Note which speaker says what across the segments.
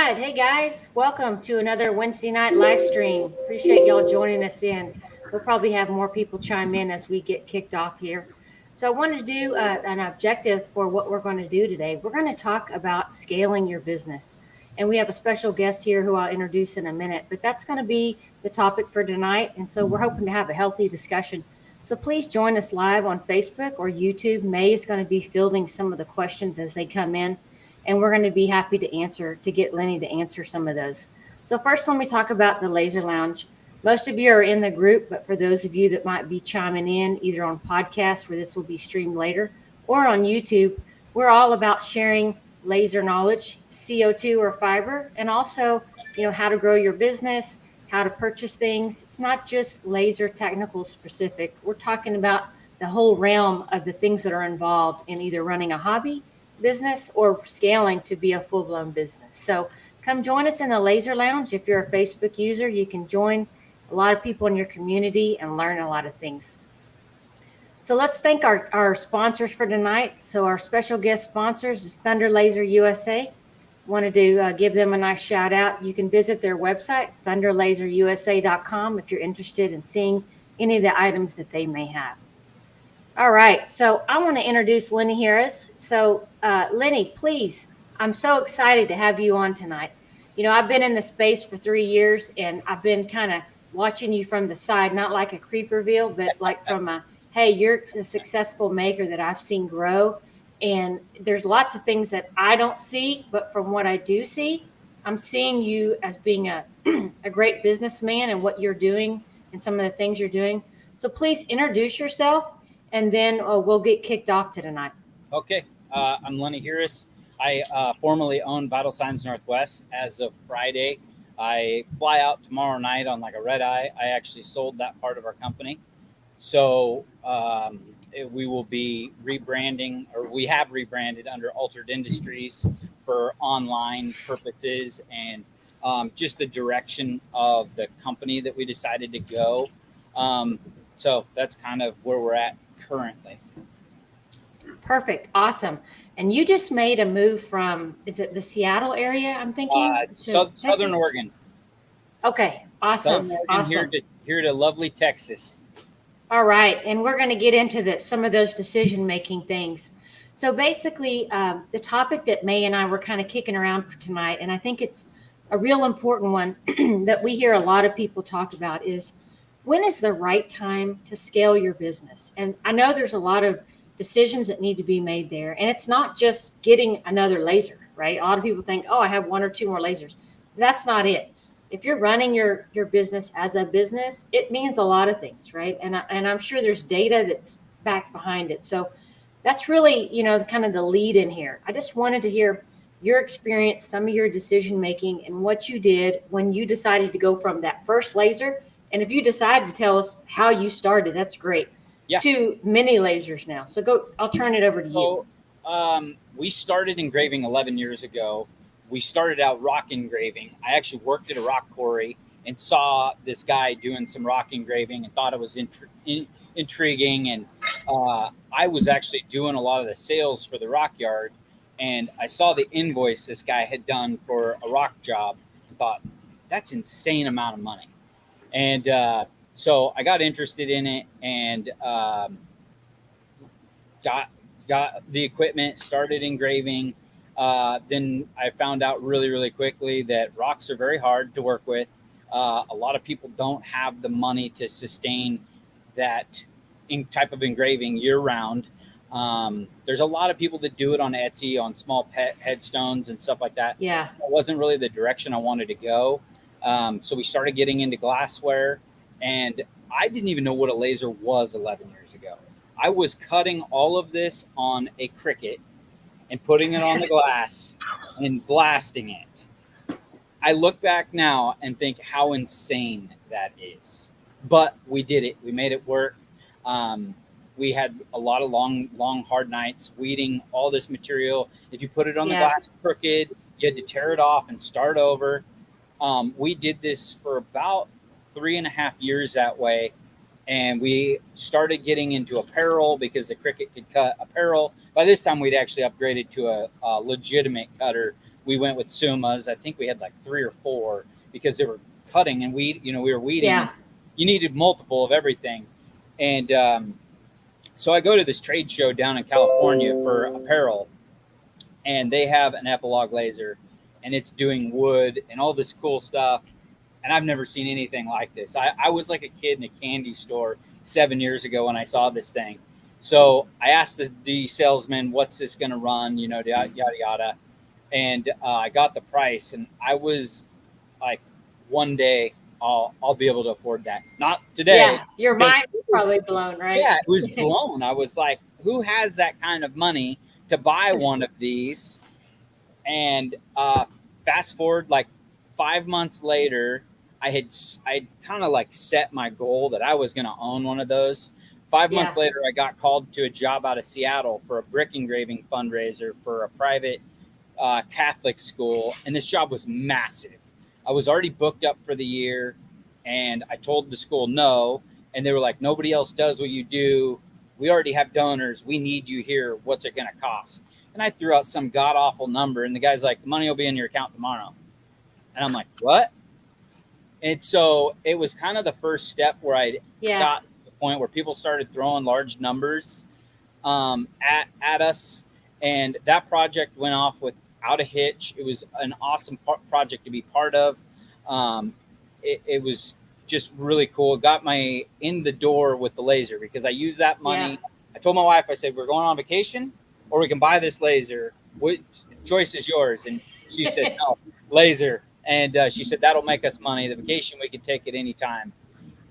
Speaker 1: right. Hey guys, welcome to another Wednesday night live stream. Appreciate y'all joining us in. We'll probably have more people chime in as we get kicked off here. So, I wanted to do an objective for what we're going to do today. We're going to talk about scaling your business. And we have a special guest here who I'll introduce in a minute, but that's going to be the topic for tonight. And so, we're hoping to have a healthy discussion. So, please join us live on Facebook or YouTube. May is going to be fielding some of the questions as they come in, and we're going to be happy to get Lenny to answer some of those. So first, let me talk about the Laser Lounge. Most of you are in the group, but for those of you that might be chiming in either on podcast where this will be streamed later or on YouTube, we're all about sharing laser knowledge, CO2 or fiber, and also, how to grow your business, how to purchase things. It's not just laser technical specific. We're talking about the whole realm of the things that are involved in either running a hobby business or scaling to be a full-blown business. So come join us in the Laser Lounge. If you're a Facebook user, you can join a lot of people in your community and learn a lot of things. So let's thank our sponsors for tonight. So our special guest sponsors is Thunder Laser USA. Wanted to give them a nice shout out. You can visit their website, thunderlaserusa.com, if you're interested in seeing any of the items that they may have. All right, so I want to introduce Lenny Huiras. So, Lenny, please, I'm so excited to have you on tonight. I've been in the space for 3 years, and I've been kind of watching you from the side, not like a creeper view, but like from hey, you're a successful maker that I've seen grow. And there's lots of things that I don't see, but from what I do see, I'm seeing you as being a, a great businessman and what you're doing and some of the things you're doing. So please introduce yourself, and then we'll get kicked off to tonight.
Speaker 2: Okay, I'm Lenny Huiras. I formerly own Vital Signs Northwest. As of Friday, I fly out tomorrow night on like a red eye. I actually sold that part of our company. So we will be rebranding, or we have rebranded under Altered Industries for online purposes and just the direction of the company that we decided to go. So that's kind of where we're at currently.
Speaker 1: Perfect. Awesome. And you just made a move from, is it the Seattle area, I'm thinking?
Speaker 2: Southern Oregon.
Speaker 1: Okay. Awesome. Awesome.
Speaker 2: Here to lovely Texas.
Speaker 1: All right. And we're going to get into some of those decision-making things. So basically, the topic that May and I were kind of kicking around for tonight, and I think it's a real important one that we hear a lot of people talk about, is when is the right time to scale your business? And I know there's a lot of decisions that need to be made there. And it's not just getting another laser, right? A lot of people think, oh, I have one or two more lasers. That's not it. If you're running your business as a business, it means a lot of things, right? And I'm sure there's data that's back behind it. So that's really, kind of the lead in here. I just wanted to hear your experience, some of your decision making, and what you did when you decided to go from that first laser. And if you decide to tell us how you started, that's great. Yeah. To mini lasers now. So I'll turn it over to you.
Speaker 2: We started engraving 11 years ago. We started out rock engraving. I actually worked at a rock quarry and saw this guy doing some rock engraving and thought it was intriguing. And I was actually doing a lot of the sales for the rock yard. And I saw the invoice this guy had done for a rock job and thought, that's insane amount of money. And so I got interested in it and got the equipment, started engraving. Then I found out really, really quickly that rocks are very hard to work with. A lot of people don't have the money to sustain that type of engraving year round. There's a lot of people that do it on Etsy, on small pet headstones and stuff like that.
Speaker 1: Yeah.
Speaker 2: That wasn't really the direction I wanted to go. So we started getting into glassware. And I didn't even know what a laser was 11 years ago. I was cutting all of this on a Cricut and putting it on the glass and blasting it. I look back now and think how insane that is. But we did it. We made it work. We had a lot of long, hard nights weeding all this material. If you put it on the glass crooked, you had to tear it off and start over. We did this for about 3.5 years that way, and we started getting into apparel because the Cricut could cut apparel. By this time, we'd actually upgraded to a legitimate cutter we went with Sumas. I think we had like 3 or 4 because they were cutting and we were weeding.
Speaker 1: Yeah.
Speaker 2: You needed multiple of everything. And so I go to this trade show down in California for apparel, and they have an Epilogue laser, and it's doing wood and all this cool stuff. And I've never seen anything like this. I was like a kid in a candy store 7 years ago when I saw this thing. So I asked the salesman, what's this going to run, yada, yada. And I got the price, and I was like, one day I'll be able to afford that. Not today.
Speaker 1: Yeah, your mind was probably blown, right?
Speaker 2: Yeah, it was blown. I was like, who has that kind of money to buy one of these? And fast forward like 5 months later, I kind of like set my goal that I was going to own one of those. 5 months later, I got called to a job out of Seattle for a brick engraving fundraiser for a private Catholic school. And this job was massive. I was already booked up for the year, and I told the school no. And they were like, nobody else does what you do. We already have donors. We need you here. What's it going to cost? And I threw out some god awful number. And the guy's like, the money will be in your account tomorrow. And I'm like, what? And so it was kind of the first step where I got to the point where people started throwing large numbers at us. And that project went off without a hitch. It was an awesome project to be part of. It was just really cool. It got my in the door with the laser because I used that money. Yeah. I told my wife, I said, we're going on vacation or we can buy this laser. What choice is yours? And she said, no, laser. And she said, that'll make us money. The vacation, we can take it anytime.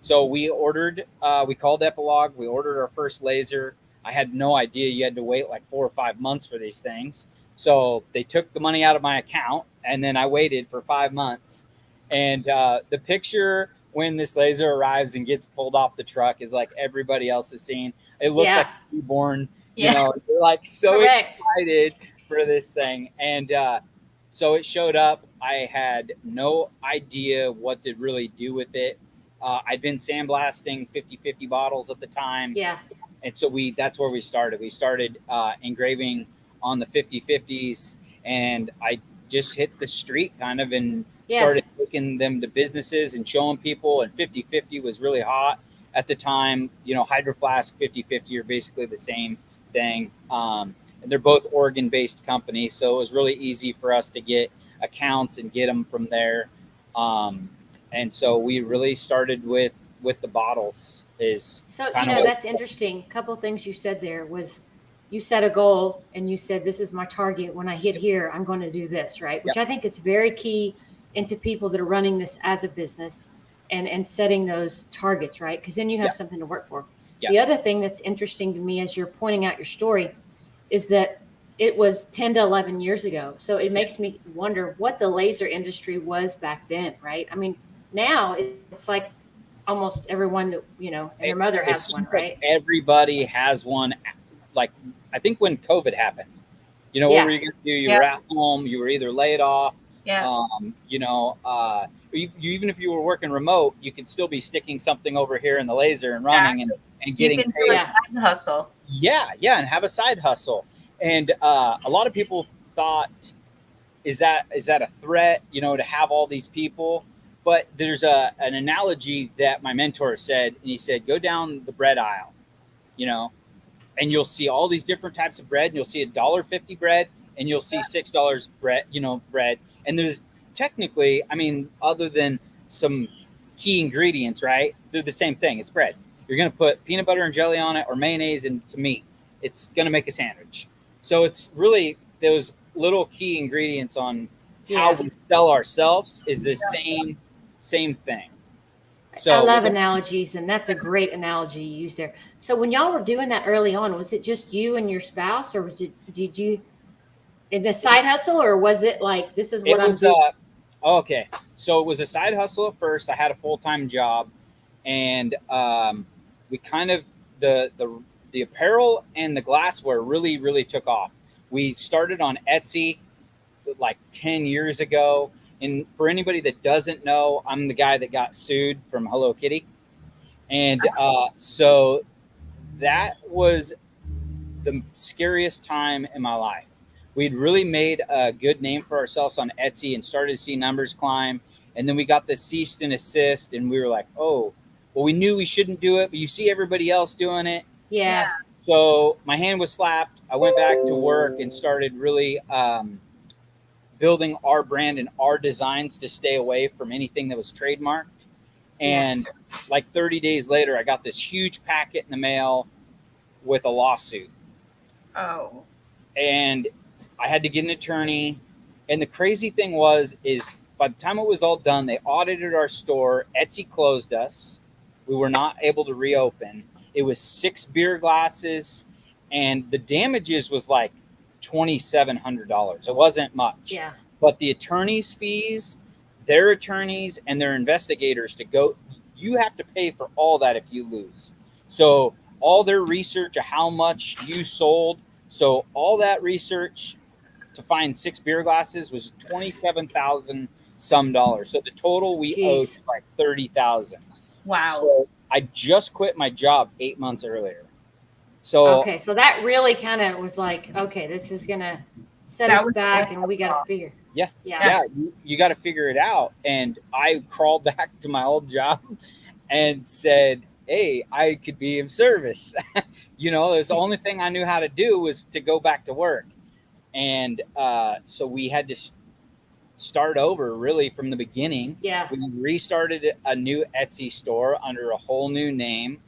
Speaker 2: So we ordered, we called Epilogue. We ordered our first laser. I had no idea you had to wait like 4 or 5 months for these things. So they took the money out of my account, and then I waited for 5 months. And the picture when this laser arrives and gets pulled off the truck is like everybody else has seen. It looks like a newborn, you know, they're like so excited for this thing. And so it showed up. I had no idea what to really do with it. I'd been sandblasting 50/50 bottles at the time.
Speaker 1: Yeah.
Speaker 2: And so that's where we started. We started engraving on the 50/50s, and I just hit the street kind of and started taking them to businesses and showing people. And 50/50 was really hot at the time. You know, Hydro Flask 50/50 are basically the same thing. And they're both Oregon-based companies, so it was really easy for us to get accounts and get them from there. And so we really started with the bottles.
Speaker 1: That's interesting. A couple of things you said there was you set a goal and you said, this is my target. When I hit here, I'm going to do this, right? Which I think is very key into people that are running this as a business and setting those targets, right? Because then you have something to work for. The other thing that's interesting to me as you're pointing out your story is that it was 10 to 11 years ago. So it makes me wonder what the laser industry was back then, right? I mean, now it's like almost everyone that, you know, and their mother has one, right?
Speaker 2: Everybody has one. Like, I think when COVID happened, you know, what were you going to do? You were at home, you were either laid off, you know, even if you were working remote, you could still be sticking something over here in the laser and running and getting
Speaker 3: paid. Do a side hustle.
Speaker 2: And have a side hustle. And a lot of people thought, is that a threat, you know, to have all these people? But there's an analogy that my mentor said, and he said, go down the bread aisle, you know, and you'll see all these different types of bread. And you'll see $1.50 bread, and you'll see $6 bread, bread. And there's technically, I mean, other than some key ingredients, right? They're the same thing. It's bread. You're going to put peanut butter and jelly on it or mayonnaise and some meat. It's going to make a sandwich. So it's really those little key ingredients on how we sell ourselves is the same thing. So
Speaker 1: I love analogies, and that's a great analogy you use there. So when y'all were doing that early on, was it just you and your spouse, or did you in a side hustle, or was it like, this is what I'm doing?
Speaker 2: Okay. So it was a side hustle at first. I had a full-time job, and we kind of the apparel and the glassware really, really took off. We started on Etsy like 10 years ago. And for anybody that doesn't know, I'm the guy that got sued from Hello Kitty. And so that was the scariest time in my life, we'd really made a good name for ourselves on Etsy and started to see numbers climb. And then we got the cease and assist, and we were like, oh, well, we knew we shouldn't do it, but you see everybody else doing it.
Speaker 1: Yeah.
Speaker 2: So my hand was slapped. I went back to work and started really building our brand and our designs to stay away from anything that was trademarked. And like 30 days later, I got this huge packet in the mail with a lawsuit.
Speaker 3: Oh.
Speaker 2: And I had to get an attorney. And the crazy thing is by the time it was all done, they audited our store. Etsy closed us. We were not able to reopen. It was 6 beer glasses, and the damages was like $2,700. It wasn't much.
Speaker 1: Yeah.
Speaker 2: But the attorney's fees, their attorneys and their investigators to go, you have to pay for all that if you lose. So all their research of how much you sold. So all that research to find 6 beer glasses was $27,000 some dollars. So the total we owed was like $30,000.
Speaker 3: Wow.
Speaker 2: So I just quit my job 8 months earlier. So
Speaker 1: okay, so that really kind of was like, okay, this is gonna set us back, and we got to figure.
Speaker 2: Yeah. You got to figure it out. And I crawled back to my old job and said, hey, I could be of service. There's the only thing I knew how to do was to go back to work. And so we had to start over really from the beginning.
Speaker 1: Yeah.
Speaker 2: We restarted a new Etsy store under a whole new name.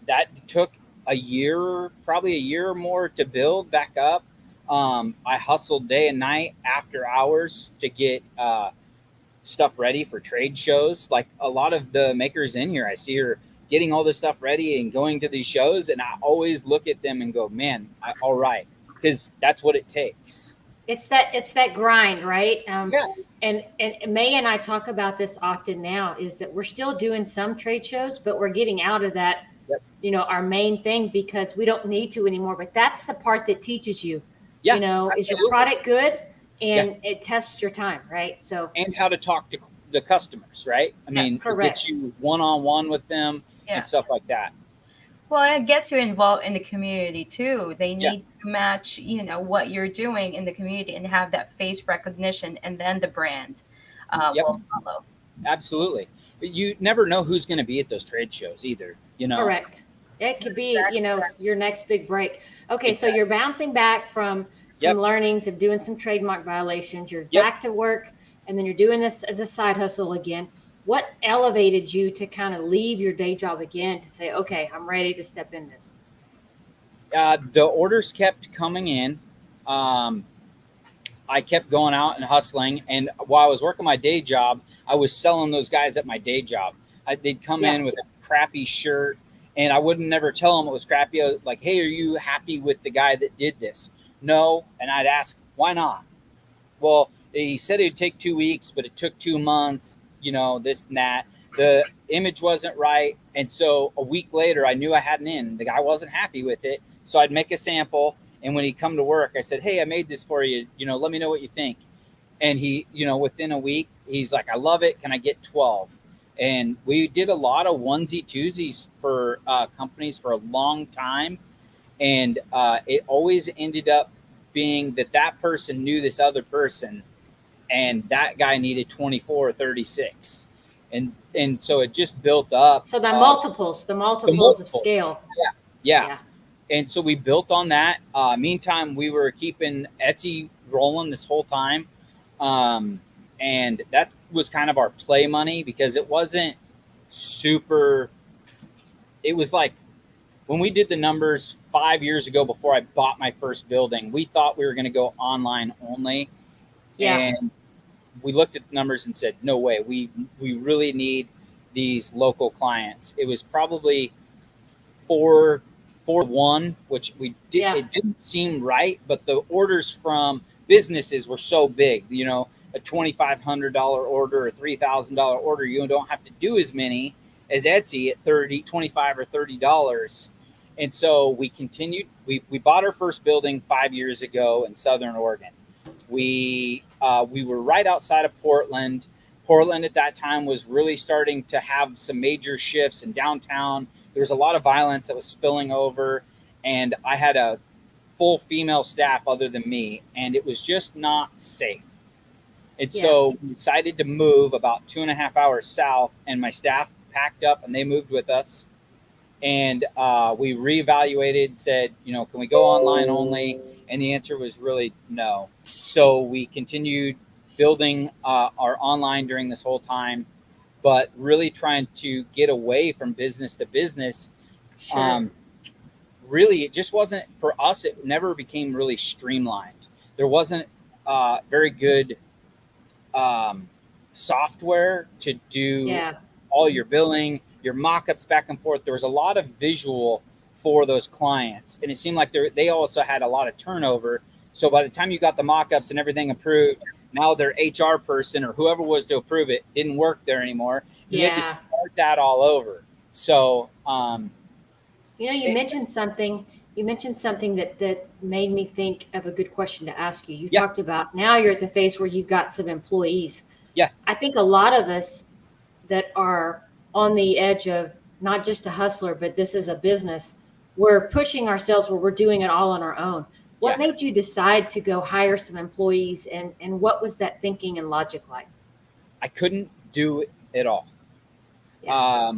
Speaker 2: That took probably a year or more to build back up. I hustled day and night after hours to get stuff ready for trade shows. Like a lot of the makers in here, I see her getting all this stuff ready and going to these shows. And I always look at them and go, man, all right. Because that's what it takes.
Speaker 1: It's that grind, right? And May and I talk about this often now, is that we're still doing some trade shows, but we're getting out of that, our main thing, because we don't need to anymore. But that's the part that teaches you, is your product good, and it tests your time, right? So
Speaker 2: and how to talk to the customers, right? I mean,
Speaker 1: correct.
Speaker 2: Get you one-on-one with them and stuff like that.
Speaker 3: Well, and get to involve in the community too. They need to match, what you're doing in the community and have that face recognition, and then the brand will follow.
Speaker 2: Absolutely. But you never know who's going to be at those trade shows either,
Speaker 1: Correct. It could be, your next big break. Okay, so you're bouncing back from some learnings of doing some trademark violations. You're back to work, and then you're doing this as a side hustle again. What elevated you to kind of leave your day job again to say, okay, I'm ready to step in this?
Speaker 2: The orders kept coming in. I kept going out and hustling. And while I was working my day job, I was selling those guys at my day job. They'd come in with a crappy shirt, and I wouldn't never tell them it was crappy. I was like, hey, are you happy with the guy that did this? No. And I'd ask, why not? Well, he said it'd take 2 weeks, but it took 2 months. This and that. The image wasn't right. And so a week later, I knew I had an in. The guy wasn't happy with it. So I'd make a sample. And when he'd come to work, I said, hey, I made this for you. Let me know what you think. And he, within a week, he's like, I love it. Can I get 12? And we did a lot of onesie twosies for companies for a long time. And it always ended up being that person knew this other person. And that guy needed 24 or 36. And so it just built up.
Speaker 1: So the multiples of scale.
Speaker 2: Yeah. And so we built on that. Meantime, we were keeping Etsy rolling this whole time. And that was kind of our play money, because it wasn't super. It was like when we did the numbers 5 years ago before I bought my first building, we thought we were going to go online only.
Speaker 1: Yeah.
Speaker 2: And we looked at the numbers and said, no way, we really need these local clients. It was probably 4-1, which we did. It didn't seem right, but the orders from businesses were so big, a $2,500 order or $3,000 order, you don't have to do as many as Etsy at $25 or $30. And so we continued. We bought our first building 5 years ago in Southern Oregon. We were right outside of Portland. Portland at that time was really starting to have some major shifts in downtown. There was a lot of violence that was spilling over, and I had a full female staff other than me, and it was just not safe. And so we decided to move about 2.5 hours south, and my staff packed up and they moved with us. And we reevaluated, said, can we go online only? And the answer was really no. So we continued building our online during this whole time, but really trying to get away from business to business.
Speaker 1: Sure.
Speaker 2: Really, it just wasn't, for us, it never became really streamlined. There wasn't very good software to do all your billing, your mock-ups back and forth. There was a lot of visual for those clients, and it seemed like they also had a lot of turnover. So by the time you got the mock-ups and everything approved, now their HR person or whoever was to approve it didn't work there anymore. You had to start that all over. So
Speaker 1: you mentioned something. You mentioned something that made me think of a good question to ask you. You talked about now you're at the phase where you've got some employees.
Speaker 2: Yeah.
Speaker 1: I think a lot of us that are on the edge of not just a hustler, but this is a business, we're pushing ourselves where we're doing it all on our own. What made you decide to go hire some employees, and what was that thinking and logic like?
Speaker 2: I couldn't do it all. Yeah.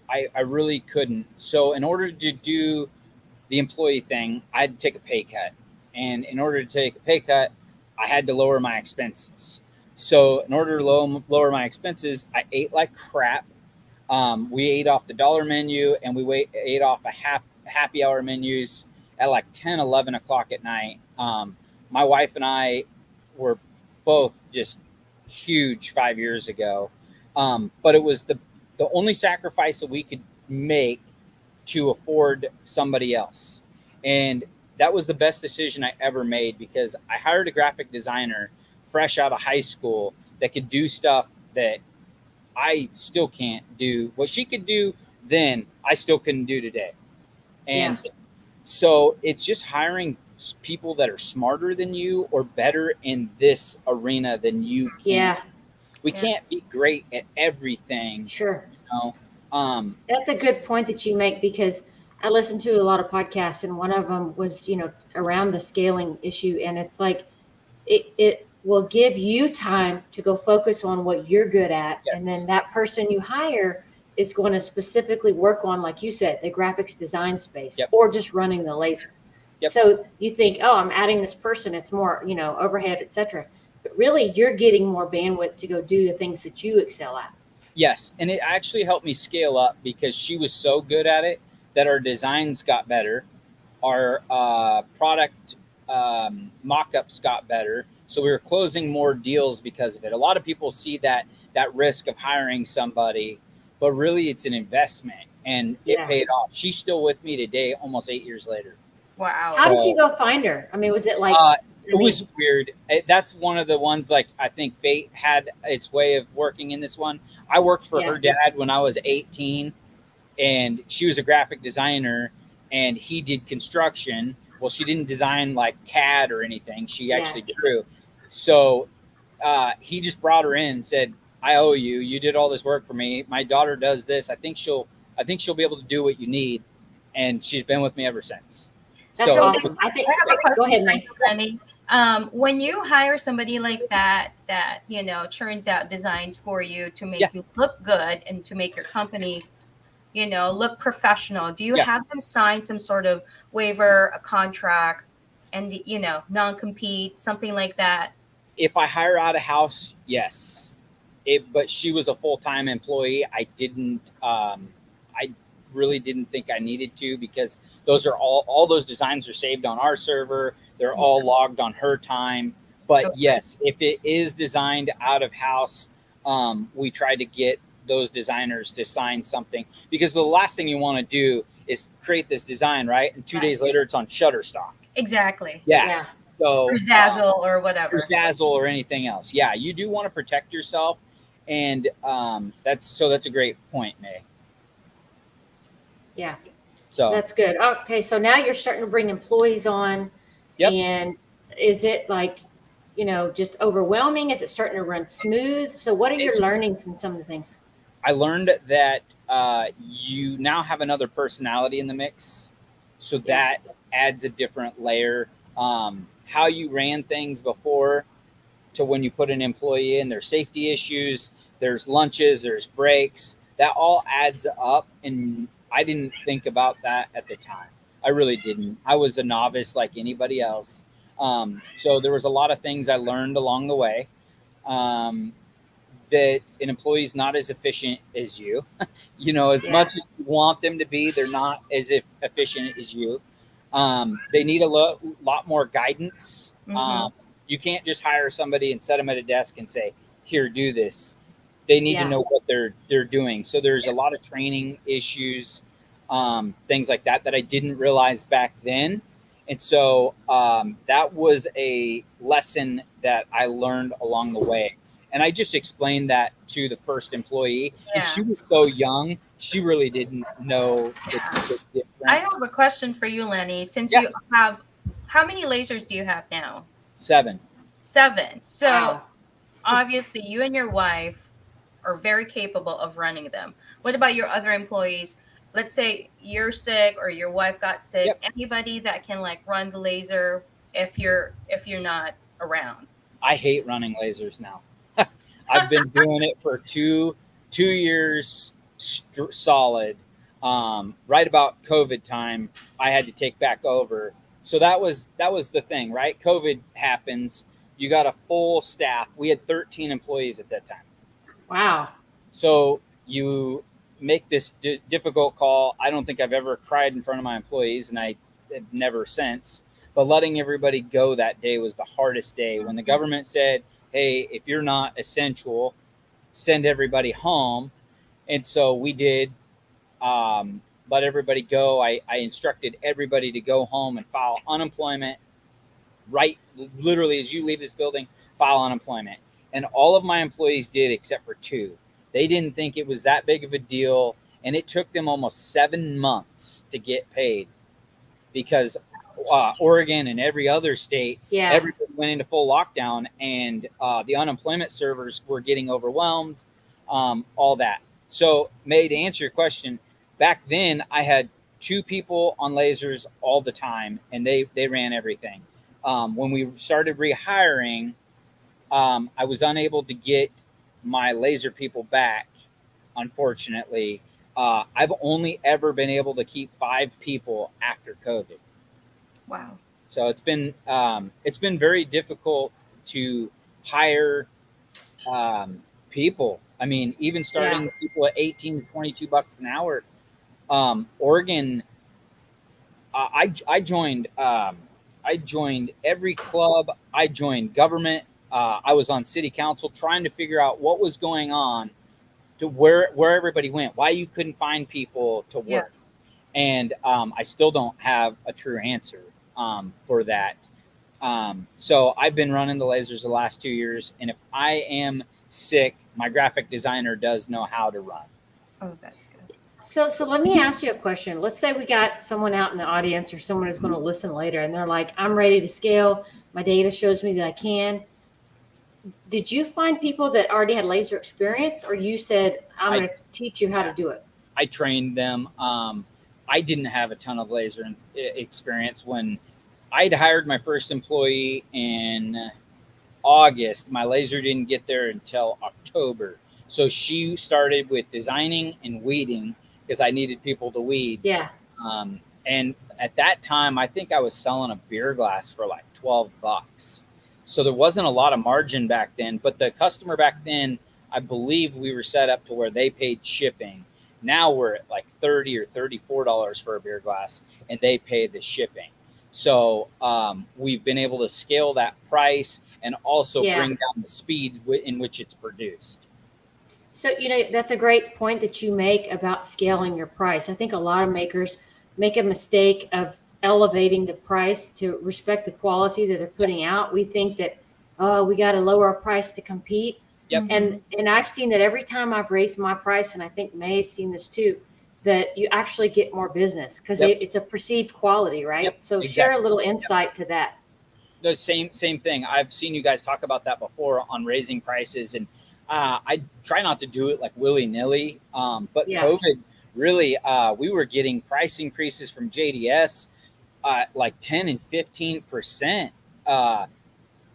Speaker 2: I really couldn't. So in order to do the employee thing, I had to take a pay cut. And in order to take a pay cut, I had to lower my expenses. So in order to lower my expenses, I ate like crap. We ate off the dollar menu, and we ate off a happy hour menus at like 10, 11 o'clock at night. My wife and I were both just huge 5 years ago. But it was the only sacrifice that we could make to afford somebody else. And that was the best decision I ever made, because I hired a graphic designer fresh out of high school that could do stuff that I still can't do. What she could do then, I still couldn't do today. And so it's just hiring people that are smarter than you or better in this arena than you can.
Speaker 1: Yeah.
Speaker 2: We can't be great at everything.
Speaker 1: Sure.
Speaker 2: That's
Speaker 1: a good point that you make, because I listen to a lot of podcasts, and one of them was, around the scaling issue. And it's like, it will give you time to go focus on what you're good at. Yes. And then that person you hire is going to specifically work on, like you said, the graphics design space, or just running the laser. So you think, oh, I'm adding this person, it's more, overhead, etc. But really, you're getting more bandwidth to go do the things that you excel at.
Speaker 2: Yes. And it actually helped me scale up, because she was so good at it that our designs got better. Our product mock-ups got better. So we were closing more deals because of it. A lot of people see that risk of hiring somebody, but really it's an investment, and it paid off. She's still with me today, almost 8 years later.
Speaker 3: Wow.
Speaker 1: How did you go find her? I mean, was it like...
Speaker 2: it was weird. That's one of the ones, like, I think fate had its way of working in this one. I worked for her dad when I was 18, and she was a graphic designer, and he did construction. Well, she didn't design like CAD or anything. She actually drew. So he just brought her in and said, I owe you. You did all this work for me. My daughter does this. I think she'll be able to do what you need. And she's been with me ever since.
Speaker 1: That's awesome. I think. Go ahead,
Speaker 3: Lenny. When you hire somebody like that churns out designs for you to make you look good and to make your company, look professional, do you have them sign some sort of waiver, a contract, and non-compete, something like that?
Speaker 2: If I hire out a house, yes. But she was a full-time employee. I really didn't think I needed to, because those are all those designs are saved on our server. They're all logged on her time. But yes, if it is designed out of house, we try to get those designers to sign something, because the last thing you want to do is create this design, right? And 2 days later, it's on Shutterstock.
Speaker 3: Exactly.
Speaker 2: Yeah. So
Speaker 3: or Zazzle or whatever.
Speaker 2: Or Zazzle or anything else. Yeah, you do want to protect yourself, and that's a great point, May.
Speaker 1: Yeah.
Speaker 2: So
Speaker 1: that's good. Okay, so now you're starting to bring employees on.
Speaker 2: Yep.
Speaker 1: And is it like, just overwhelming? Is it starting to run smooth? So what are your learnings in some of the things?
Speaker 2: I learned that you now have another personality in the mix. So that adds a different layer how you ran things before to when you put an employee in. There's safety issues, there's lunches, there's breaks. That all adds up, and I didn't think about that at the time. I really didn't. I was a novice like anybody else. So there was a lot of things I learned along the way. Um, that an employee is not as efficient as you. As much as you want them to be, they're not as efficient as you. They need a lot more guidance. You can't just hire somebody and set them at a desk and say, "Here, do this." They need to know what they're doing. So there's a lot of training issues, things like that I didn't realize back then. And so that was a lesson that I learned along the way. And I just explained that to the first employee. And she was so young, she really didn't know the difference.
Speaker 3: I have a question for you, Lenny. Since you have, how many lasers do you have now?
Speaker 2: 7.
Speaker 3: So obviously you and your wife are very capable of running them. What about your other employees? Let's say you're sick or your wife got sick. Anybody that can like run the laser if you're not around?
Speaker 2: I hate running lasers now. I've been doing it for two years solid. Right about COVID time, I had to take back over. So that was the thing, right? COVID happens. You got a full staff. We had 13 employees at that time.
Speaker 1: Wow.
Speaker 2: So you make this difficult call. I don't think I've ever cried in front of my employees, and I have never since. But letting everybody go that day was the hardest day. When the government said, "Hey, if you're not essential, send everybody home." And so we did let everybody go. I instructed everybody to go home and file unemployment. Right, literally, as you leave this building, file unemployment. And all of my employees did except for 2. They didn't think it was that big of a deal. And it took them almost 7 months to get paid because Oregon and every other state, everybody went into full lockdown, and the unemployment servers were getting overwhelmed, all that. So, May, to answer your question, back then I had 2 people on lasers all the time, and they ran everything. When we started rehiring, I was unable to get my laser people back, unfortunately. I've only ever been able to keep 5 people after COVID.
Speaker 3: Wow.
Speaker 2: So it's been very difficult to hire people. I mean, even starting people at 18 to 22 bucks an hour. Oregon, I joined every club. I joined government. I was on city council trying to figure out what was going on, to where everybody went, why you couldn't find people to work. And I still don't have a true answer for that. So I've been running the lasers the last 2 years, and if I am sick, my graphic designer does know how to run.
Speaker 3: Oh, that's good.
Speaker 1: So let me ask you a question. Let's say we got someone out in the audience or someone who's going to listen later, and they're like, "I'm ready to scale. My data shows me that I can." Did you find people that already had laser experience, or you said, "I'm going to teach you how to do it"?
Speaker 2: I trained them. I didn't have a ton of laser experience when I'd hired my first employee in August. My laser didn't get there until October. So she started with designing and weeding because I needed people to weed.
Speaker 1: Yeah.
Speaker 2: And at that time, I think I was selling a beer glass for like 12 bucks. So there wasn't a lot of margin back then, but the customer back then, I believe we were set up to where they paid shipping. Now we're at like $30 or $34 for a beer glass, and they pay the shipping. So we've been able to scale that price and also bring down the speed in which it's produced.
Speaker 1: So, that's a great point that you make about scaling your price. I think a lot of makers make a mistake of elevating the price to respect the quality that they're putting out. We think that, we got to lower our price to compete.
Speaker 2: Yep.
Speaker 1: And I've seen that every time I've raised my price, and I think May's seen this too, that you actually get more business because it's a perceived quality, right?
Speaker 2: Yep,
Speaker 1: so
Speaker 2: exactly.
Speaker 1: Share a little insight to that.
Speaker 2: The same thing. I've seen you guys talk about that before on raising prices, and I try not to do it like willy-nilly. But COVID really, we were getting price increases from JDS like 10 and 15%, and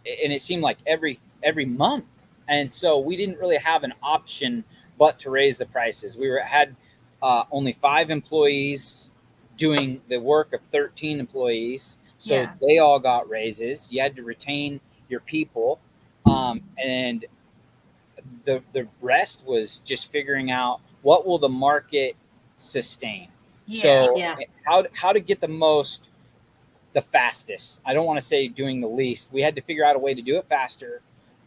Speaker 2: it seemed like every month. And so we didn't really have an option but to raise the prices. We had only 5 employees doing the work of 13 employees, so
Speaker 3: Yeah.
Speaker 2: they all got raises. You had to retain your people, and the rest was just figuring out what will the market sustain.
Speaker 3: Yeah.
Speaker 2: So
Speaker 1: Yeah.
Speaker 2: how to get the fastest. I don't want to say doing the least. We had to figure out a way to do it faster,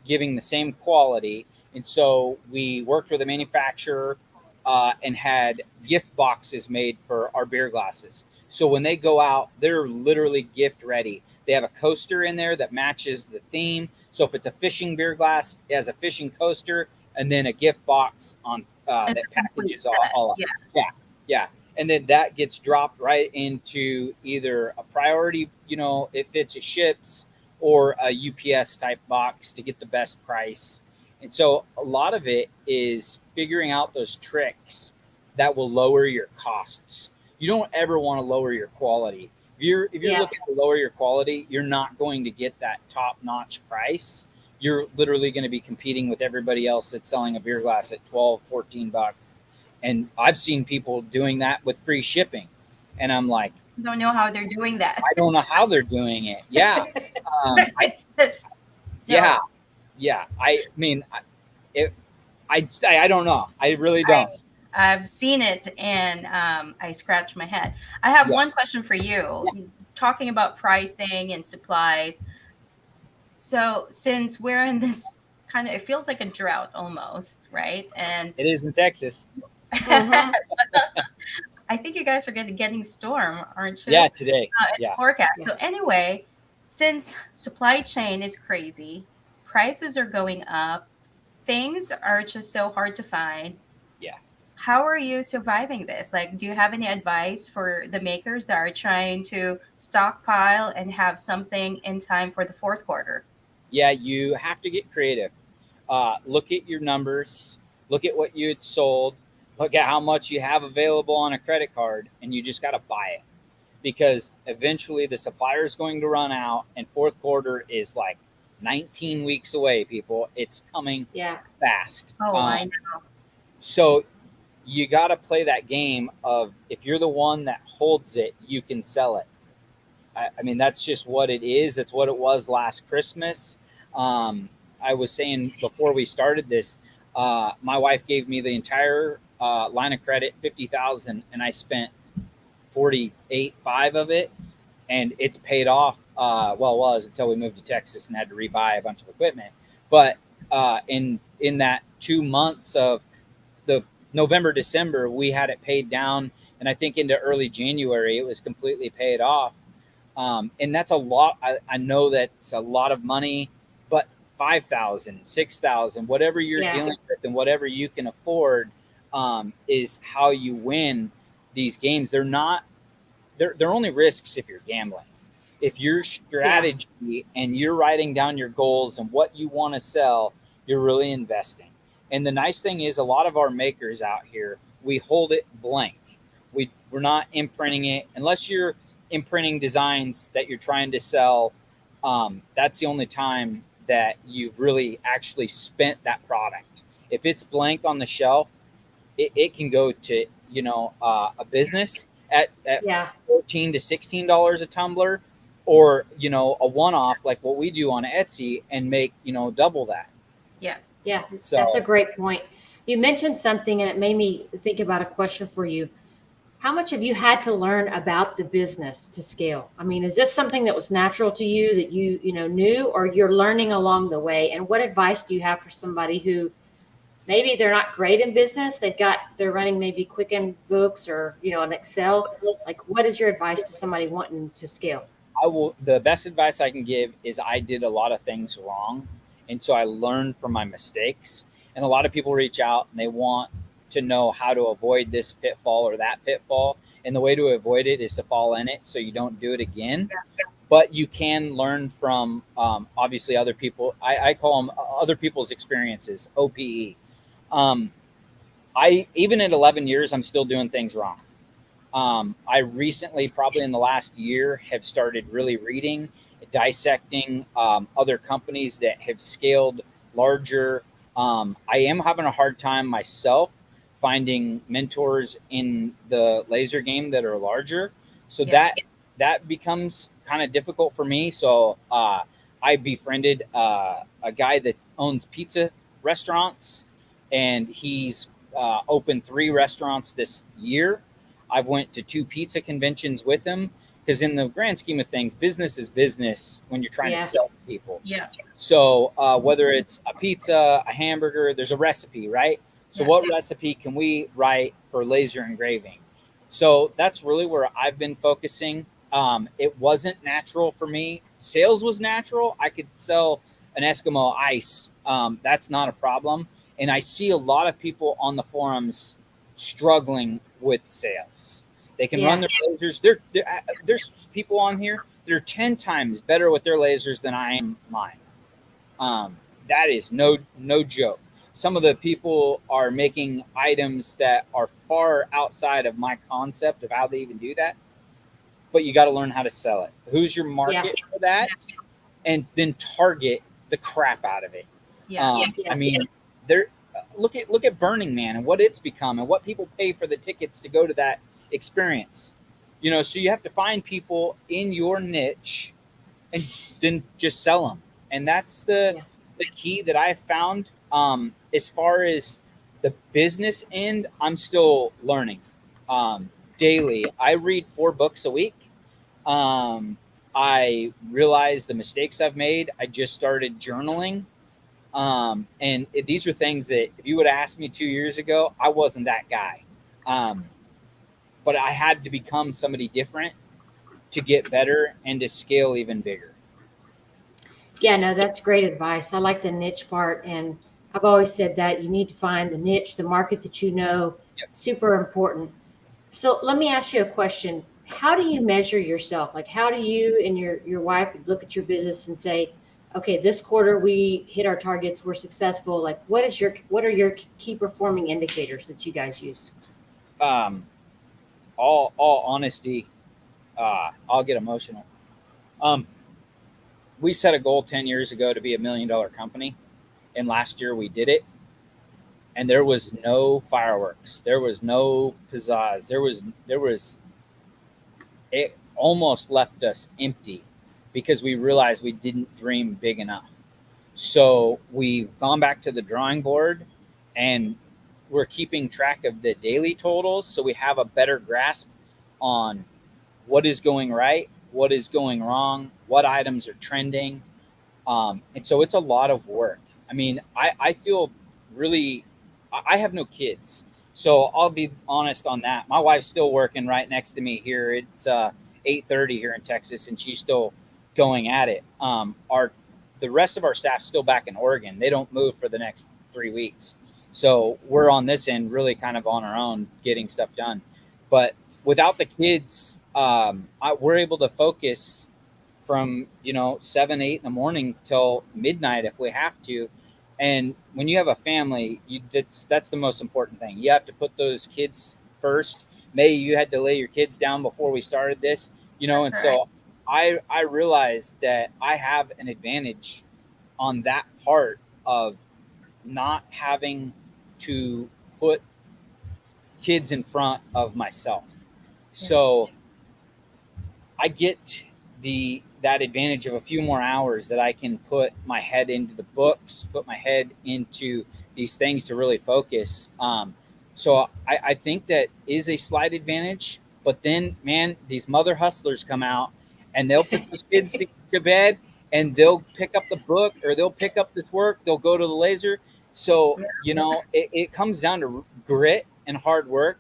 Speaker 2: giving the same quality. And so we worked with a manufacturer and had gift boxes made for our beer glasses. So when they go out, they're literally gift ready. They have a coaster in there that matches the theme. So if it's a fishing beer glass, it has a fishing coaster and then a gift box on
Speaker 3: It's
Speaker 2: that
Speaker 3: a complete
Speaker 2: packages
Speaker 3: set.
Speaker 2: all up.
Speaker 3: Yeah.
Speaker 2: Yeah, yeah. And then that gets dropped right into either a priority, if it's a ships, or a UPS type box to get the best price. And so a lot of it is figuring out those tricks that will lower your costs. You don't ever want to lower your quality. If you're
Speaker 1: Yeah.
Speaker 2: looking to lower your quality, you're not going to get that top-notch price. You're literally going to be competing with everybody else that's selling a beer glass at 12, 14 bucks. And I've seen people doing that with free shipping. And I'm like,
Speaker 3: Don't know how they're doing that.
Speaker 2: I don't know how they're doing it. Yeah.
Speaker 3: It's just
Speaker 2: Yeah.
Speaker 3: no.
Speaker 2: Yeah. I mean, I don't know. I really don't.
Speaker 3: I've seen it and I scratch my head. I have
Speaker 2: Yeah.
Speaker 3: one question for you. Talking about pricing and supplies. So since we're in this kind of, it feels like a drought almost, right? And
Speaker 2: It is in Texas.
Speaker 1: Mhm.
Speaker 3: I think you guys are getting storm, aren't you?
Speaker 2: Yeah. Today.
Speaker 3: In the
Speaker 2: Yeah.
Speaker 3: forecast.
Speaker 1: Yeah.
Speaker 3: So anyway, since supply chain is crazy, prices are going up, things are just so hard to find.
Speaker 2: Yeah.
Speaker 3: How are you surviving this? Like, do you have any advice for the makers that are trying to stockpile and have something in time for the fourth quarter?
Speaker 2: Yeah. You have to get creative. Look at your numbers, look at what you had sold, look at how much you have available on a credit card, and you just got to buy it, because eventually the supplier is going to run out, and fourth quarter is like 19 weeks away, people. It's coming
Speaker 1: Yeah.
Speaker 2: fast.
Speaker 3: Oh, I know.
Speaker 2: So you got to play that game of, if you're the one that holds it, you can sell it. I mean, that's just what it is. That's what it was last Christmas. I was saying before we started this, my wife gave me the entire line of credit, 50,000, and I spent 48.5 of it, and it's paid off. Well, it was until we moved to Texas and had to rebuy a bunch of equipment. But in that 2 months of the November, December, we had it paid down, and I think into early January it was completely paid off. And that's a lot. I know that's a lot of money, but 5,000, 6,000, whatever you're
Speaker 1: Yeah.
Speaker 2: dealing with and whatever you can afford, is how you win these games. They're only risks if you're gambling. If your strategy and you're writing down your goals and what you want to sell, you're really investing. And the nice thing is, a lot of our makers out here, we hold it blank. We're not imprinting it unless you're imprinting designs that you're trying to sell. That's the only time that you've really actually spent that product. If it's blank on the shelf, it can go to a business at
Speaker 1: Yeah.
Speaker 2: $14 to $16 a tumbler, or a one-off like what we do on Etsy, and make double that.
Speaker 3: Yeah.
Speaker 1: Yeah.
Speaker 2: So
Speaker 1: That's a great point. You mentioned something and it made me think about a question for you. How much have you had to learn about the business to scale? I mean, is this something that was natural to you that you knew, or you're learning along the way? And what advice do you have for somebody who maybe they're not great in business? They're running maybe Quicken Books or an Excel. Like, what is your advice to somebody wanting to scale?
Speaker 2: the best advice I can give is, I did a lot of things wrong, and so I learned from my mistakes. And a lot of people reach out and they want to know how to avoid this pitfall or that pitfall, and the way to avoid it is to fall in it so you don't do it again. But you can learn from, obviously, other people. I call them other people's experiences, OPE. I Even at 11 years, I'm still doing things wrong. I recently, probably in the last year, have started really reading, dissecting other companies that have scaled larger. I am having a hard time myself finding mentors in the laser game that are larger. So
Speaker 3: Yeah.
Speaker 2: that becomes kind of difficult for me. So I befriended a guy that owns pizza restaurants, and he's opened 3 restaurants this year. I've went to 2 pizza conventions with him, because in the grand scheme of things, business is business when you're trying to
Speaker 1: Yeah.
Speaker 2: sell to people.
Speaker 3: Yeah.
Speaker 2: So whether it's a pizza, a hamburger, there's a recipe, right? So
Speaker 3: Yeah.
Speaker 2: what recipe can we write for laser engraving? So that's really where I've been focusing. It wasn't natural for me. Sales was natural. I could sell an Eskimo ice. That's not a problem. And I see a lot of people on the forums struggling with sales. They can run
Speaker 1: Yeah.
Speaker 2: their lasers. There's people on here that are 10 times better with their lasers than I am mine. That is no joke. Some of the people are making items that are far outside of my concept of how they even do that. But you got to learn how to sell it. Who's your
Speaker 1: Yeah.
Speaker 2: market for that? And then target the crap out of it.
Speaker 3: Yeah.
Speaker 2: I mean, there. Look at Burning Man and what it's become, and what people pay for the tickets to go to that experience. So you have to find people in your niche and then just sell them. And that's
Speaker 1: Yeah.
Speaker 2: the key that I found. As far as the business end, I'm still learning daily. I read 4 books a week. I realize the mistakes I've made. I just started journaling. These are things that if you would have asked me 2 years ago, I wasn't that guy. But I had to become somebody different to get better and to scale even bigger.
Speaker 1: Yeah, no, that's great advice. I like the niche part. And I've always said that you need to find the niche, the market that you know,
Speaker 2: Yep.
Speaker 1: super important. So let me ask you a question. How do you measure yourself? Like, how do you and your wife look at your business and say, okay, this quarter we hit our targets, we're successful. Like, what are your key performing indicators that you guys use?
Speaker 2: Um, all honesty, I'll get emotional. Um, we set a goal 10 years ago to be $1 million company, and last year we did it. And there was no fireworks. There was no pizzazz. There was it almost left us empty because we realized we didn't dream big enough. So we've gone back to the drawing board, and we're keeping track of the daily totals so we have a better grasp on what is going right, what is going wrong, what items are trending. And so it's a lot of work. I mean, I feel really, I have no kids. So I'll be honest on that. My wife's still working right next to me here. It's 8:30 here in Texas, and she's still going at it. The rest of our staff's still back in Oregon. They don't move for the next 3 weeks. So we're on this end really kind of on our own getting stuff done. But without the kids, we're able to focus from 7, 8 in the morning till midnight if we have to. And when you have a family, that's the most important thing. You have to put those kids first. May, you had to lay your kids down before we started this, and so I realized that I have an advantage on that part of not having to put kids in front of myself. So I get that advantage of a few more hours that I can put my head into the books, put my head into these things to really focus. So I think that is a slight advantage. But then, man, these mother hustlers come out and they'll put those kids to bed, and they'll pick up the book, or they'll pick up this work. They'll go to the laser. So, it comes down to grit and hard work.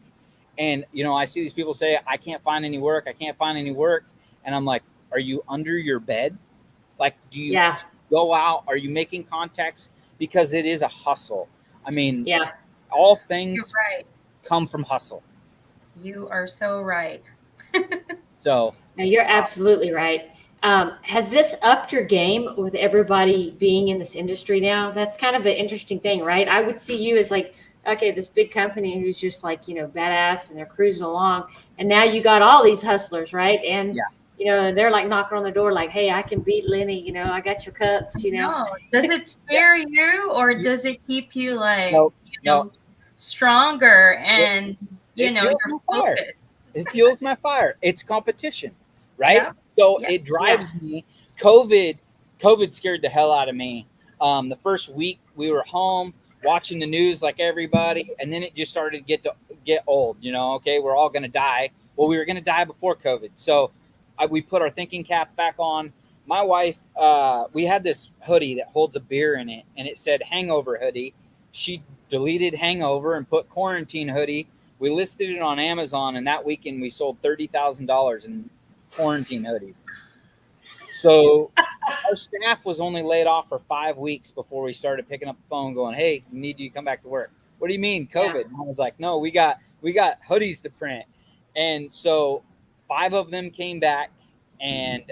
Speaker 2: And, I see these people say, I can't find any work. I can't find any work. And I'm like, are you under your bed? Like, do you go out? Are you making contacts? Because it is a hustle. I mean, all things come from hustle.
Speaker 3: You are so right.
Speaker 1: So no, you're absolutely right. Has this upped your game with everybody being in this industry now? That's kind of an interesting thing, right? I would see you as like okay, this big company who's just like, badass and they're cruising along. And now you got all these hustlers, right? And,
Speaker 2: Yeah.
Speaker 1: they're like knocking on the door, like, hey, I can beat Lenny. I got your cups.
Speaker 3: No. Does it scare you, or does it keep you like,
Speaker 2: No, no.
Speaker 3: stronger and,
Speaker 2: It
Speaker 3: you're
Speaker 2: fuels my fire.
Speaker 3: focused?
Speaker 2: It fuels my fire. It's competition, right?
Speaker 3: Yeah.
Speaker 2: So
Speaker 3: Yeah.
Speaker 2: it drives me. COVID scared the hell out of me. The first week we were home watching the news like everybody, and then it just started to get old. Okay, we're all gonna die. Well, we were gonna die before COVID, so we put our thinking cap back on. My wife, we had this hoodie that holds a beer in it, and it said "Hangover hoodie." She deleted "Hangover" and put "Quarantine hoodie." We listed it on Amazon, and that weekend we sold $30,000 in quarantine hoodies. So our staff was only laid off for 5 weeks before we started picking up the phone, going, "Hey, we need you to come back to work." What do you mean, COVID?
Speaker 1: Yeah.
Speaker 2: And I was like, "No, we got hoodies to print." And so 5 of them came back, and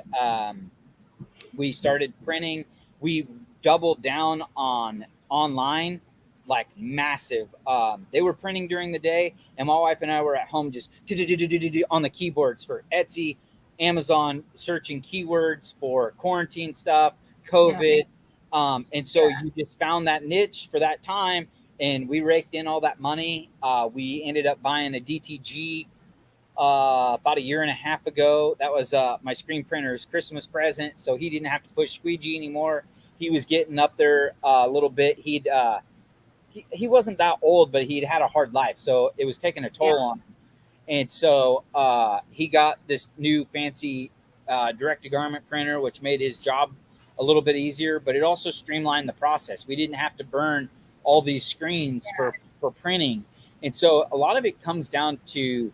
Speaker 2: we started printing. We doubled down on online, like massive. They were printing during the day, and my wife and I were at home just on the keyboards for Etsy, Amazon, searching keywords for quarantine stuff, COVID. And so you just found that niche for that time, and we raked in all that money. We ended up buying a DTG about a year and a half ago. That was my screen printer's Christmas present, so he didn't have to push squeegee anymore. He was getting up there a little bit. He wasn't that old, but he'd had a hard life, so it was taking a toll on him. And so he got this new fancy direct-to-garment printer, which made his job a little bit easier, but it also streamlined the process. We didn't have to burn all these screens for printing. And so a lot of it comes down to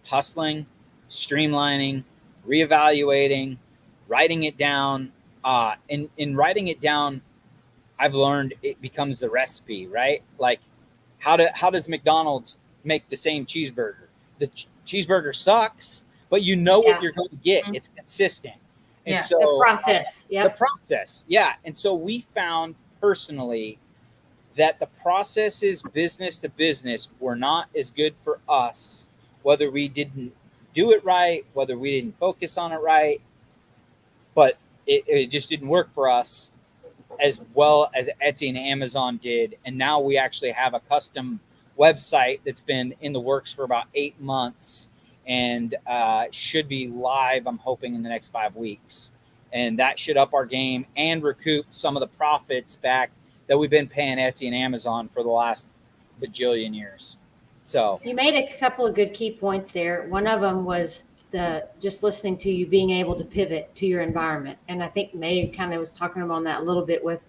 Speaker 2: hustling, streamlining, reevaluating, writing it down. In writing it down, I've learned it becomes the recipe, right? Like how does McDonald's make the same cheeseburger? The cheeseburger sucks, but you know what you're going to get. It's consistent. And so
Speaker 1: the process.
Speaker 2: The process. Yeah. And so we found personally that the processes business to business were not as good for us, whether we didn't do it right, whether we didn't focus on it right, but it just didn't work for us as well as Etsy and Amazon did. And now we actually have a custom website that's been in the works for about 8 months and should be live, I'm hoping, in the next 5 weeks. And that should up our game and recoup some of the profits back that we've been paying Etsy and Amazon for the last bajillion years. So
Speaker 1: you made a couple of good key points there. One of them was just listening to you being able to pivot to your environment. And I think May kind of was talking about that a little bit with,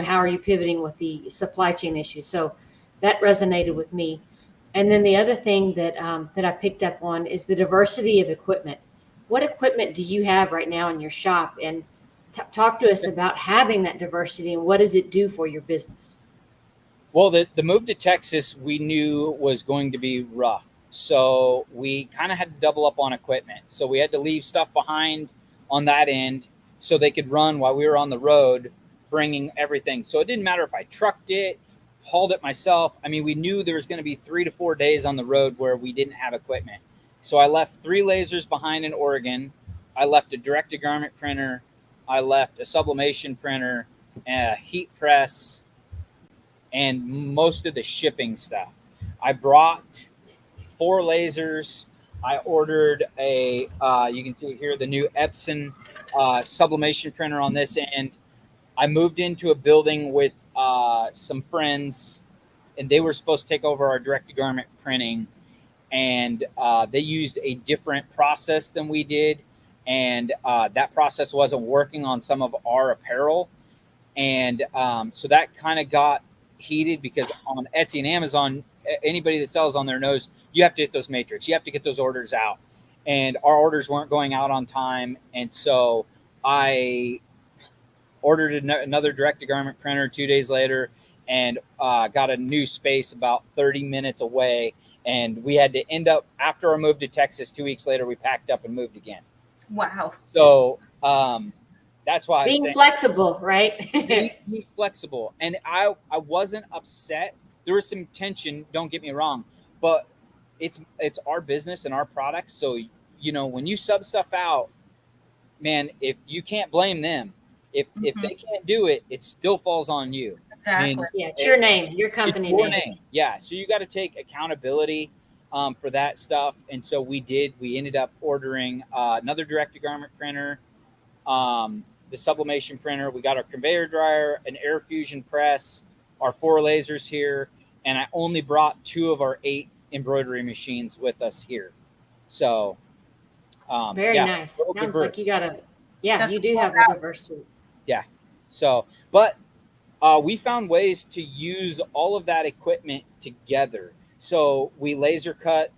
Speaker 1: how are you pivoting with the supply chain issues? So that resonated with me. And then the other thing that I picked up on is the diversity of equipment. What equipment do you have right now in your shop? And talk to us about having that diversity and what does it do for your business?
Speaker 2: Well, the move to Texas we knew was going to be rough. So we kind of had to double up on equipment. So we had to leave stuff behind on that end so they could run while we were on the road, bringing everything. So it didn't matter if I trucked it, hauled it myself. I mean, we knew there was going to be 3 to 4 days on the road where we didn't have equipment. So I left 3 lasers behind in Oregon. I left a direct-to-garment printer. I left a sublimation printer, a heat press, and most of the shipping stuff. I brought 4 lasers. I ordered you can see here, the new Epson sublimation printer on this end. I moved into a building with some friends, and they were supposed to take over our direct-to-garment printing. And they used a different process than we did. And that process wasn't working on some of our apparel. And so that kind of got heated because on Etsy and Amazon, anybody that sells on there knows you have to hit those matrix. You have to get those orders out. And our orders weren't going out on time. And so I ordered another direct-to-garment printer 2 days later and got a new space about 30 minutes away. And we had to end up, after our move to Texas 2 weeks later, we packed up and moved again.
Speaker 3: Wow.
Speaker 2: So that's why
Speaker 1: being flexible, right?
Speaker 2: be flexible. And I wasn't upset there was some tension, don't get me wrong, but it's our business and our products. So, you know, when you sub stuff out, man, if you can't blame them, if they can't do it, it still falls on you.
Speaker 3: Exactly.
Speaker 2: I mean,
Speaker 1: Yeah, it's your name, your company
Speaker 2: it's your
Speaker 1: name.
Speaker 2: Yeah. So you got to take accountability for that stuff. And so we did. We ended up ordering another direct-to-garment printer, the sublimation printer. We got our conveyor dryer, an air fusion press, our 4 lasers here, and I only brought 2 of our 8 embroidery machines with us here. So
Speaker 1: Very
Speaker 2: yeah,
Speaker 1: nice.
Speaker 2: real
Speaker 1: Sounds
Speaker 2: diverse.
Speaker 1: like you got a, yeah,
Speaker 3: That's
Speaker 1: you do
Speaker 3: all
Speaker 1: have a diverse suite.
Speaker 2: Yeah. So, but we found ways to use all of that equipment together. So we laser cut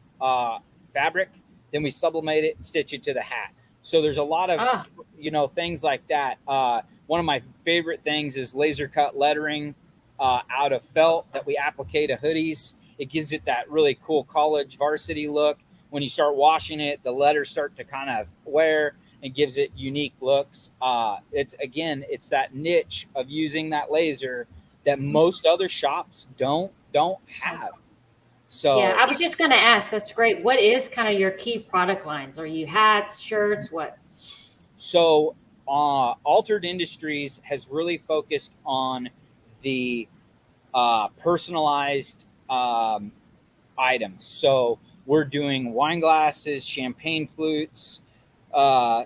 Speaker 2: fabric, then we sublimate it, stitch it to the hat. So there's a lot of, you know, things like that. One of my favorite things is laser cut lettering out of felt that we applique to hoodies. It gives it that really cool college varsity look. When you start washing it, the letters start to kind of wear and gives it unique looks. It's that niche of using that laser that most other shops don't have. So
Speaker 1: yeah, I was just going to ask. That's great. What is kind of your key product lines? Are you hats, shirts, what?
Speaker 2: So Altered Industries has really focused on the personalized items. So we're doing wine glasses, champagne flutes,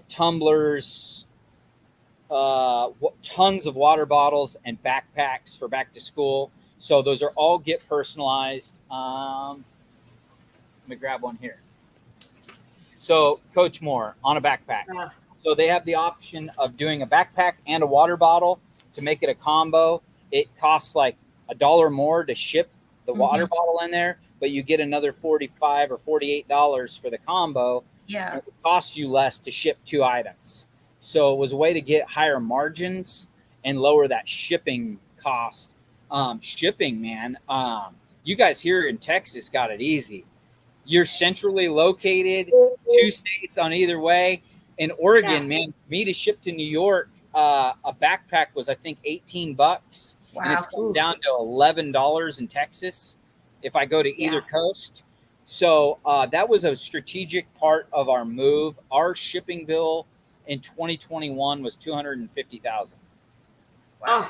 Speaker 2: tumblers, tons of water bottles, and backpacks for back to school. So those are all get personalized. Let me grab one here. So Coach Moore on a backpack. So they have the option of doing a backpack and a water bottle to make it a combo. It costs like $1 more to ship the water bottle in there, but you get another $45 or $48 for the combo.
Speaker 3: Yeah.
Speaker 2: It costs you less to ship 2 items. So it was a way to get higher margins and lower that shipping cost. Shipping, man, you guys here in Texas got it easy. You're centrally located, 2 states on either way. In Oregon, man, me to ship to New York, a backpack was, I think, $18.
Speaker 3: Wow.
Speaker 2: And it's come down to $11 in Texas if I go to either coast. So that was a strategic part of our move. Our shipping bill in 2021 was $250,000.
Speaker 3: Wow.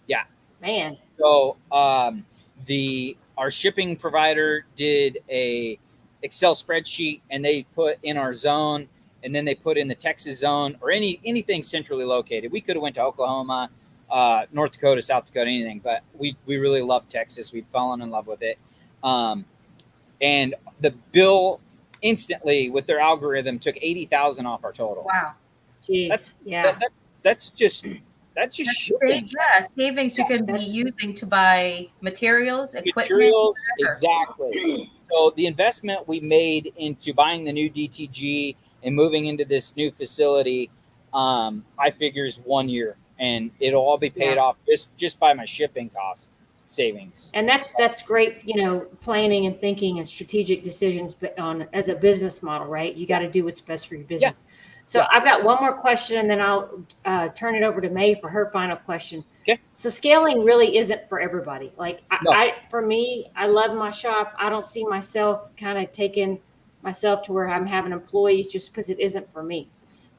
Speaker 2: Yeah.
Speaker 1: Man.
Speaker 2: So our shipping provider did a Excel spreadsheet, and they put in our zone, and then they put in the Texas zone or anything centrally located. We could have went to Oklahoma, North Dakota, South Dakota, anything, but we really loved Texas. We'd fallen in love with it. And the bill instantly with their algorithm took $80,000 off our total.
Speaker 3: Wow.
Speaker 1: Jeez.
Speaker 2: That's just shipping.
Speaker 3: Savings you can be using to buy materials, equipment.
Speaker 2: Materials, exactly. So the investment we made into buying the new DTG and moving into this new facility, I figure is 1 year, and it'll all be paid off just by my shipping cost savings.
Speaker 1: And that's great, you know, planning and thinking and strategic decisions, but on as a business model, right? You got to do what's best for your business. So I've got one more question, and then I'll turn it over to May for her final question.
Speaker 2: Okay.
Speaker 1: So scaling really isn't for everybody. Like for me, I love my shop. I don't see myself kind of taking myself to where I'm having employees just because it isn't for me.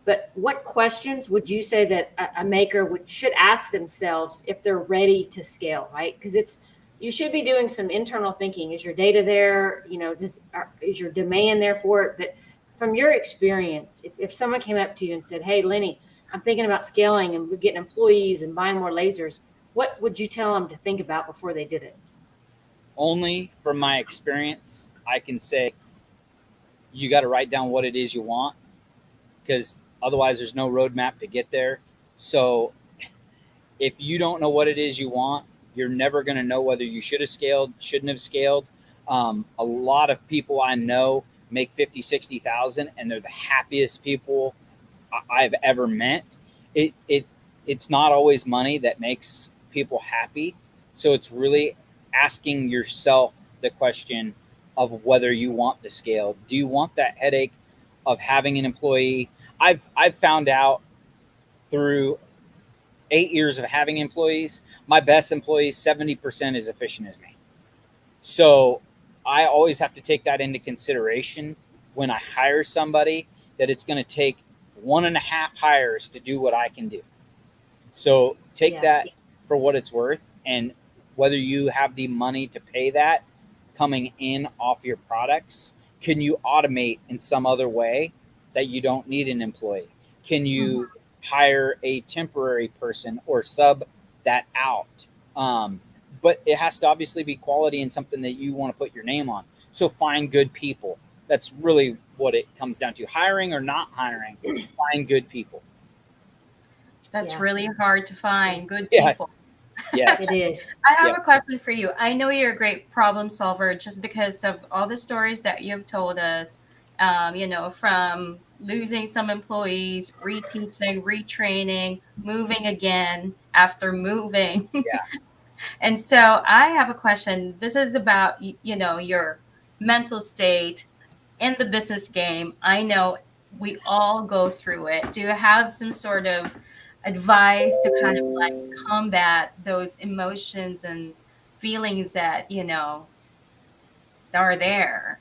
Speaker 1: But what questions would you say that a maker should ask themselves if they're ready to scale, right? Because you should be doing some internal thinking. Is your data there? You know, is your demand there for it? But from your experience, if someone came up to you and said, "Hey, Lenny, I'm thinking about scaling and we're getting employees and buying more lasers," what would you tell them to think about before they did it?
Speaker 2: Only from my experience, I can say you got to write down what it is you want, because otherwise there's no roadmap to get there. So if you don't know what it is you want, you're never going to know whether you should have scaled, shouldn't have scaled. A lot of people I know make 50, 60,000, and they're the happiest people I've ever met. It's not always money that makes people happy. So it's really asking yourself the question of whether you want the scale. Do you want that headache of having an employee? I've found out through 8 years of having employees, my best employees, 70% as efficient as me. So I always have to take that into consideration when I hire somebody, that it's going to take 1.5 hires to do what I can do. So take that for what it's worth, and whether you have the money to pay that coming in off your products, can you automate in some other way that you don't need an employee? Can you hire a temporary person or sub that out? But it has to obviously be quality and something that you want to put your name on. So find good people. That's really what it comes down to. Hiring or not hiring, find good people.
Speaker 3: That's really hard to find good people.
Speaker 2: Yes,
Speaker 1: it is.
Speaker 3: I have a question for you. I know you're a great problem solver just because of all the stories that you've told us, from losing some employees, reteaching, retraining, moving again after moving.
Speaker 2: Yeah.
Speaker 3: And so I have a question. This is about, your mental state in the business game. I know we all go through it. Do you have some sort of advice to kind of like combat those emotions and feelings that, are there?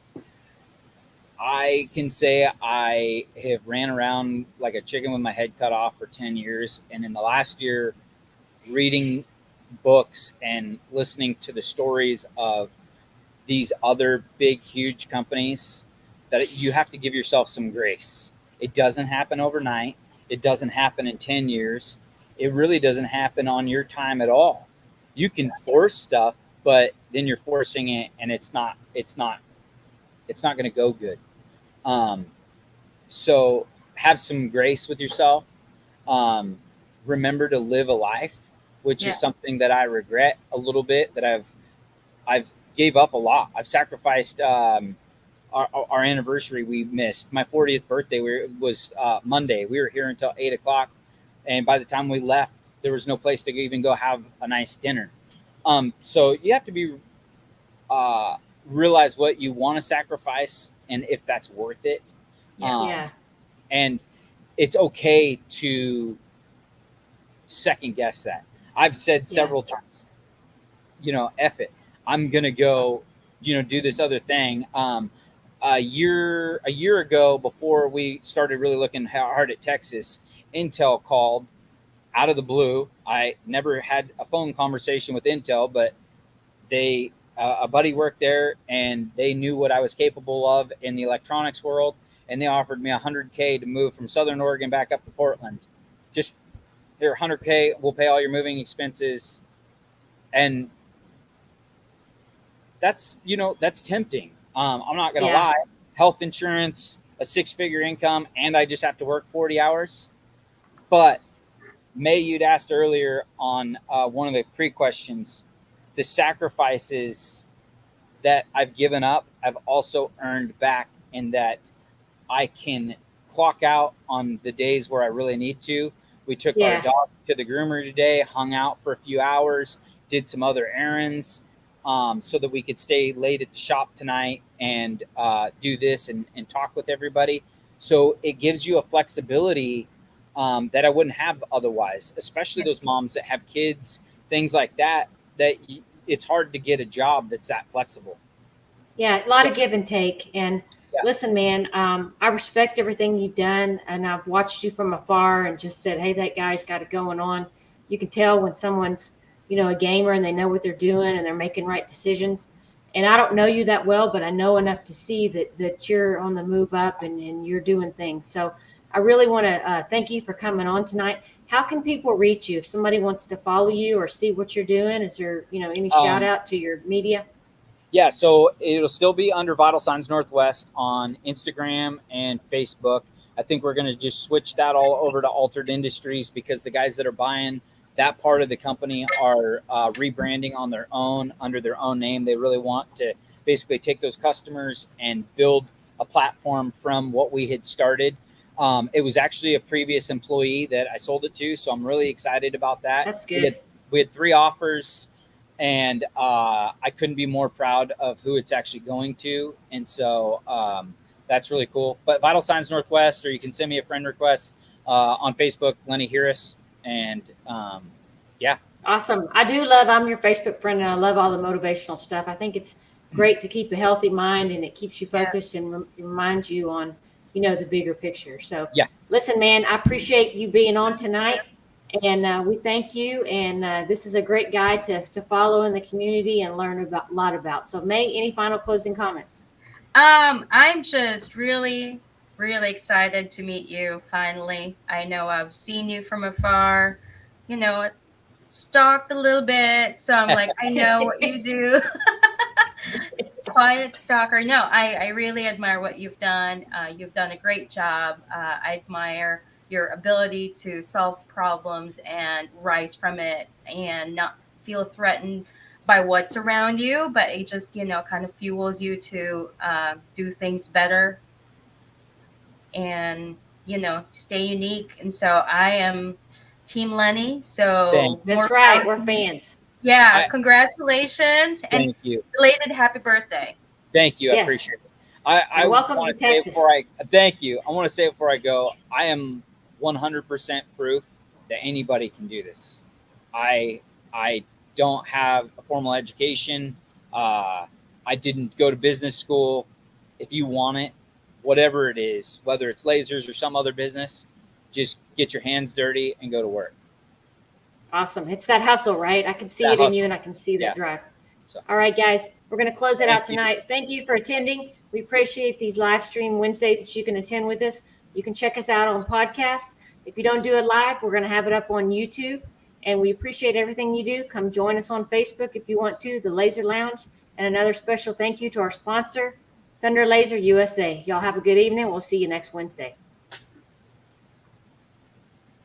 Speaker 2: I can say I have ran around like a chicken with my head cut off for 10 years. And in the last year, reading books and listening to the stories of these other big, huge companies, that you have to give yourself some grace. It doesn't happen overnight. It doesn't happen in 10 years. It really doesn't happen on your time at all. You can force stuff, but then you're forcing it and it's not going to go good. So have some grace with yourself. Remember to live a life, which is something that I regret a little bit, that I've gave up a lot. I've sacrificed our anniversary we missed. My 40th birthday was Monday. We were here until 8 o'clock. And by the time we left, there was no place to even go have a nice dinner. So you have to be realize what you want to sacrifice and if that's worth it. And it's okay to second guess that. I've said several times, F it. I'm going to go, do this other thing. A year ago, before we started really looking hard at Texas, Intel called out of the blue. I never had a phone conversation with Intel, but they, a buddy worked there and they knew what I was capable of in the electronics world. And they offered me $100K to move from Southern Oregon back up to Portland. Just here, $100K, we'll pay all your moving expenses. And that's tempting. I'm not going to lie. Health insurance, a 6-figure income, and I just have to work 40 hours. But May, you'd asked earlier on one of the pre-questions, the sacrifices that I've given up, I've also earned back, in that I can clock out on the days where I really need to. We took our dog to the groomer today, hung out for a few hours, did some other errands, so that we could stay late at the shop tonight and do this and talk with everybody. So it gives you a flexibility that I wouldn't have otherwise, especially those moms that have kids, things like that, it's hard to get a job that's that flexible.
Speaker 1: Yeah, a lot of give and take. And listen, man, I respect everything you've done, and I've watched you from afar and just said, hey, that guy's got it going on. You can tell when someone's, a gamer and they know what they're doing and they're making right decisions. And I don't know you that well, but I know enough to see that you're on the move up and you're doing things. So I really want to thank you for coming on tonight. How can people reach you if somebody wants to follow you or see what you're doing? Is there, any shout out to your media?
Speaker 2: Yeah, so it'll still be under Vital Signs Northwest on Instagram and Facebook. I think we're going to just switch that all over to Altered Industries, because the guys that are buying that part of the company are rebranding on their own, under their own name. They really want to basically take those customers and build a platform from what we had started. It was actually a previous employee that I sold it to, so I'm really excited about that.
Speaker 1: That's good.
Speaker 2: We had 3 offers, and I couldn't be more proud of who it's actually going to. And so that's really cool. But Vital Signs Northwest, or you can send me a friend request on Facebook, Lenny Huiras. And
Speaker 1: Awesome. I'm your Facebook friend, and I love all the motivational stuff. I think it's great to keep a healthy mind, and it keeps you focused and reminds you on, the bigger picture. So
Speaker 2: Yeah.
Speaker 1: listen, man, I appreciate you being on tonight, and we thank you. And this is a great guy to follow in the community and learn a lot about. So May, any final closing comments?
Speaker 3: I'm just really, really excited to meet you finally. I know I've seen you from afar, you know, stalked a little bit. So I'm like, I know what you do. Quiet stalker. No, I really admire what you've done. You've done a great job. I admire your ability to solve problems and rise from it and not feel threatened by what's around you, but it just, kind of fuels you to do things better and, stay unique. And so I am Team Lenny. So
Speaker 1: That's
Speaker 3: more
Speaker 1: right.
Speaker 3: power
Speaker 1: We're
Speaker 3: to you.
Speaker 1: fans.
Speaker 3: Yeah, congratulations and
Speaker 2: Thank you.
Speaker 3: belated happy birthday.
Speaker 2: Thank you. I
Speaker 1: Yes.
Speaker 2: appreciate it. I
Speaker 1: And welcome
Speaker 2: want
Speaker 1: to
Speaker 2: to say
Speaker 1: Texas.
Speaker 2: before I thank you. I want to say before I go, I am 100% proof that anybody can do this. I don't have a formal education. I didn't go to business school. If you want it, whatever it is, whether it's lasers or some other business, just get your hands dirty and go to work.
Speaker 1: Awesome. It's that hustle, right? I can see
Speaker 2: That
Speaker 1: it in you,
Speaker 2: hustle.
Speaker 1: and I can see that
Speaker 2: Yeah.
Speaker 1: drive.
Speaker 2: So,
Speaker 1: All right, guys, we're going to close it
Speaker 2: Thank
Speaker 1: out
Speaker 2: you.
Speaker 1: tonight. Thank you for attending. We appreciate these live stream Wednesdays that you can attend with us. You can check us out on podcast. If you don't do it live, we're going to have it up on YouTube. And we appreciate everything you do. Come join us on Facebook if you want to, the Laser Lounge. And another special thank you to our sponsor, Thunder Laser USA. Y'all have a good evening. We'll see you next Wednesday.